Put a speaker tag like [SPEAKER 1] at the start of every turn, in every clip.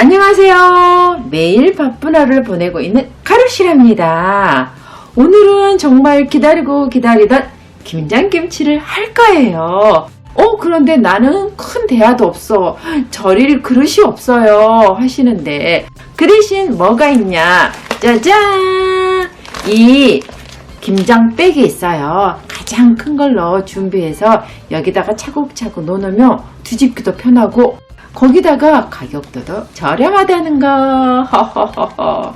[SPEAKER 1] 안녕하세요. 매일 바쁜 하루를 보내고 있는 가루씨랍니다. 오늘은 정말 기다리고 기다리던 김장김치를 할 거예요. 그런데 나는 큰 대야도 없어. 절일 그릇이 없어요. 하시는데 그 대신 뭐가 있냐? 짜잔! 이 김장백이 있어요. 가장 큰 걸로 준비해서 여기다가 차곡차곡 넣어놓으면 뒤집기도 편하고 거기다가 가격도 더 저렴하다는 거. 허허허허.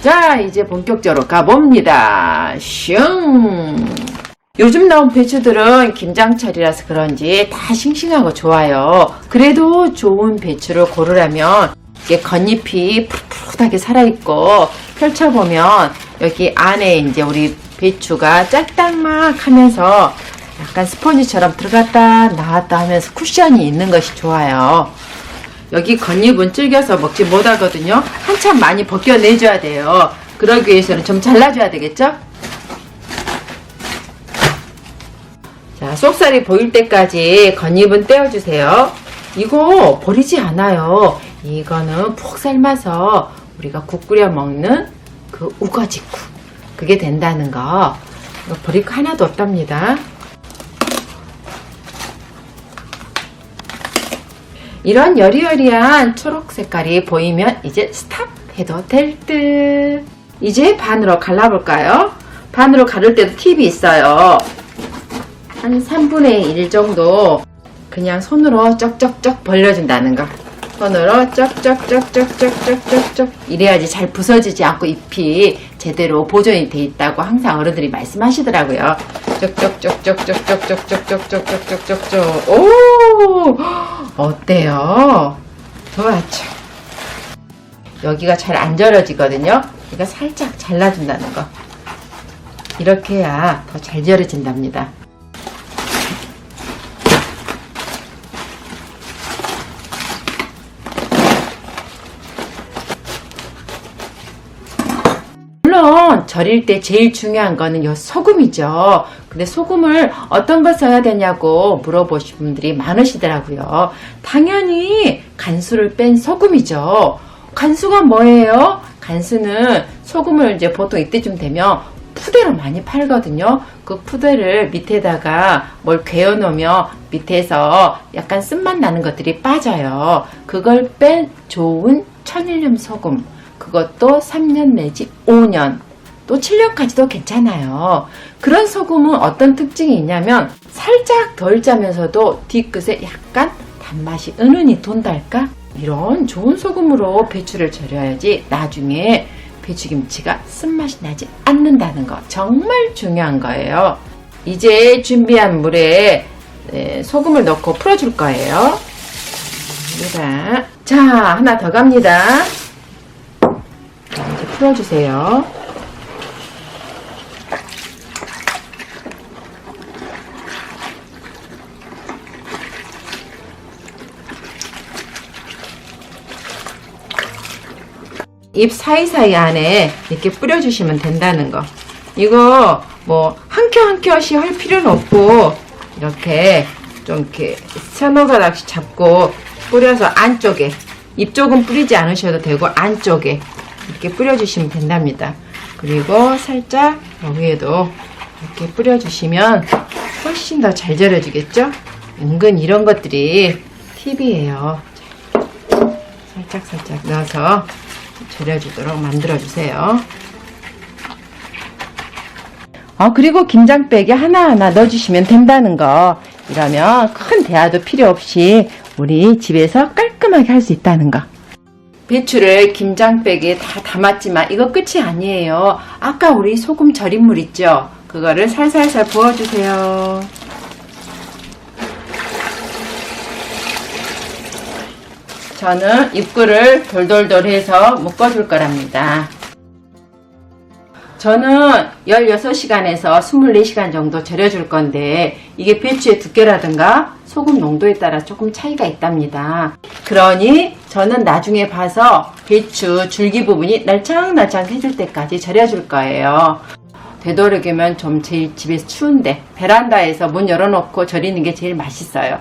[SPEAKER 1] 자, 이제 본격적으로 가봅니다. 슝! 요즘 나온 배추들은 김장철이라서 그런지 다 싱싱하고 좋아요. 그래도 좋은 배추를 고르려면 이게 겉잎이 푸릇푸릇하게 살아있고 펼쳐보면 여기 안에 이제 우리 배추가 짤딱막 하면서 약간 스펀지처럼 들어갔다 나왔다 하면서 쿠션이 있는 것이 좋아요. 여기 겉잎은 질겨서 먹지 못하거든요. 한참 많이 벗겨내줘야 돼요. 그러기 위해서는 좀 잘라줘야 되겠죠? 자, 속살이 보일 때까지 겉잎은 떼어주세요. 이거 버리지 않아요. 이거는 푹 삶아서 우리가 국 끓여 먹는 그 우거지국. 그게 된다는 거. 이거 버릴 거 하나도 없답니다. 이런 여리여리한 초록 색깔이 보이면 이제 스탑 해도 될 듯. 이제 반으로 갈라볼까요? 반으로 가를 때도 팁이 있어요. 한 3분의 1 정도 그냥 손으로 쩍쩍쩍 벌려준다는 거. 손으로 쩍쩍쩍쩍쩍쩍쩍 이래야지 잘 부서지지 않고 잎이 제대로 보존이 돼 있다고 항상 어른들이 말씀하시더라고요. 쩍쩍쩍쩍쩍쩍쩍쩍쩍쩍쩍쩍. 오! 어때요? 좋았죠? 여기가 잘 안 절여지거든요. 그러니까 살짝 잘라준다는 거. 이렇게 해야 더 잘 절여진답니다. 물론 절일 때 제일 중요한 거는 요 소금이죠. 근데 소금을 어떤 거 써야 되냐고 물어보신 분들이 많으시더라고요. 당연히 간수를 뺀 소금이죠. 간수가 뭐예요? 간수는 소금을 이제 보통 이때쯤 되면 푸대로 많이 팔거든요. 그 푸대를 밑에다가 뭘 괴어 놓으면 밑에서 약간 쓴맛 나는 것들이 빠져요. 그걸 뺀 좋은 천일염 소금. 그것도 3년 내지 5년 또 7년까지도 괜찮아요. 그런 소금은 어떤 특징이 있냐면 살짝 덜 짜면서도 뒤끝에 약간 단맛이 은은히 돈달까? 이런 좋은 소금으로 배추를 절여야지 나중에 배추김치가 쓴맛이 나지 않는다는 거 정말 중요한 거예요. 이제 준비한 물에 소금을 넣고 풀어줄 거예요. 자, 하나 더 갑니다. 이제 풀어주세요. 잎 사이사이 안에 이렇게 뿌려주시면 된다는 거. 이거 뭐 한 켜 한 켜씩 할 필요는 없고 이렇게 좀 이렇게 서너 가닥씩 잡고 뿌려서 안쪽에 잎 쪽은 뿌리지 않으셔도 되고 안쪽에 이렇게 뿌려주시면 된답니다. 그리고 살짝 여기에도 이렇게 뿌려주시면 훨씬 더 잘 절여지겠죠? 은근 이런 것들이 팁이에요. 살짝 넣어서 절여주도록 만들어주세요. 그리고 김장백에 하나하나 넣어주시면 된다는 거. 이러면 큰 대야도 필요 없이 우리 집에서 깔끔하게 할 수 있다는 거. 배추를 김장백에 다 담았지만 이거 끝이 아니에요. 아까 우리 소금 절인 물 있죠? 그거를 살살살 부어주세요. 저는 입구를 돌돌돌 해서 묶어줄 거랍니다. 저는 16시간에서 24시간 정도 절여줄 건데 이게 배추의 두께라든가 소금 농도에 따라 조금 차이가 있답니다. 그러니 저는 나중에 봐서 배추 줄기 부분이 날창날창해질 때까지 절여줄 거예요. 되도록이면 좀 제일 집에서 추운데 베란다에서 문 열어놓고 절이는 게 제일 맛있어요.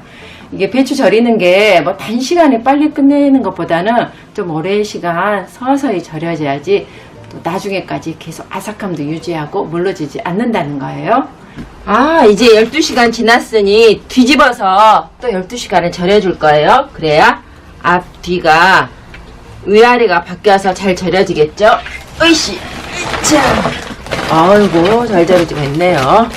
[SPEAKER 1] 이게 배추 절이는 게 뭐 단시간에 빨리 끝내는 것보다는 좀 오랜 시간 서서히 절여져야지 또 나중에까지 계속 아삭함도 유지하고 물러지지 않는다는 거예요. 아, 이제 12시간 지났으니 뒤집어서 또 12시간을 절여줄 거예요. 그래야 앞, 뒤가 위아래가 바뀌어서 잘 절여지겠죠? 으이씨! 자, 아이고, 잘 절여지고 있네요.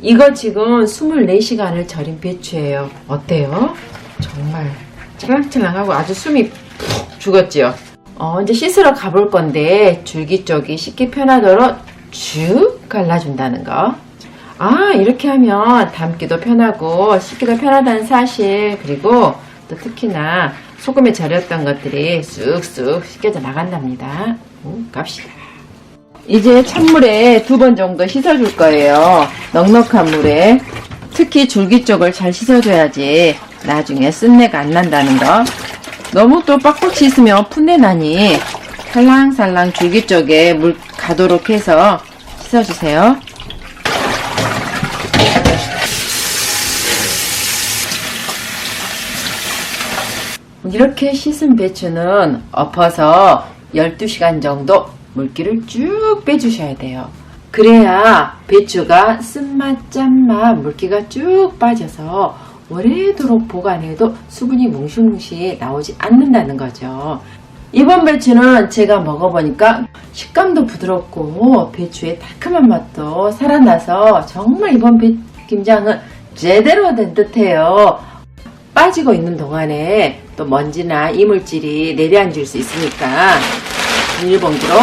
[SPEAKER 1] 이거 지금 24시간을 절인 배추예요. 어때요? 정말 찰랑찰랑하고 아주 숨이 푹 죽었지요? 이제 씻으러 가볼 건데 줄기 쪽이 씻기 편하도록 쭉 갈라준다는 거. 아, 이렇게 하면 담기도 편하고 씻기도 편하다는 사실, 그리고 또 특히나 소금에 절였던 것들이 쑥쑥 씻겨져 나간답니다. 갑시다. 이제 찬물에 2번 정도 씻어줄 거예요. 넉넉한 물에. 특히 줄기 쪽을 잘 씻어줘야지 나중에 쓴내가 안 난다는 거. 너무 또 빡빡 씻으면 풋내 나니 살랑살랑 줄기 쪽에 물 가도록 해서 씻어주세요. 이렇게 씻은 배추는 엎어서 12시간 정도 물기를 쭉 빼주셔야 돼요. 그래야 배추가 쓴맛, 짠맛, 물기가 쭉 빠져서 오래도록 보관해도 수분이 뭉실뭉실 나오지 않는다는 거죠. 이번 배추는 제가 먹어보니까 식감도 부드럽고 배추의 달콤한 맛도 살아나서 정말 이번 김장은 제대로 된 듯해요. 빠지고 있는 동안에 또 먼지나 이물질이 내려앉을 수 있으니까 비닐봉지로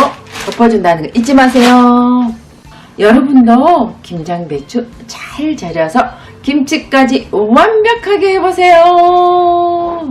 [SPEAKER 1] 덮어준다는 거 잊지 마세요. 여러분도 김장배추 잘 절여서 김치까지 완벽하게 해보세요.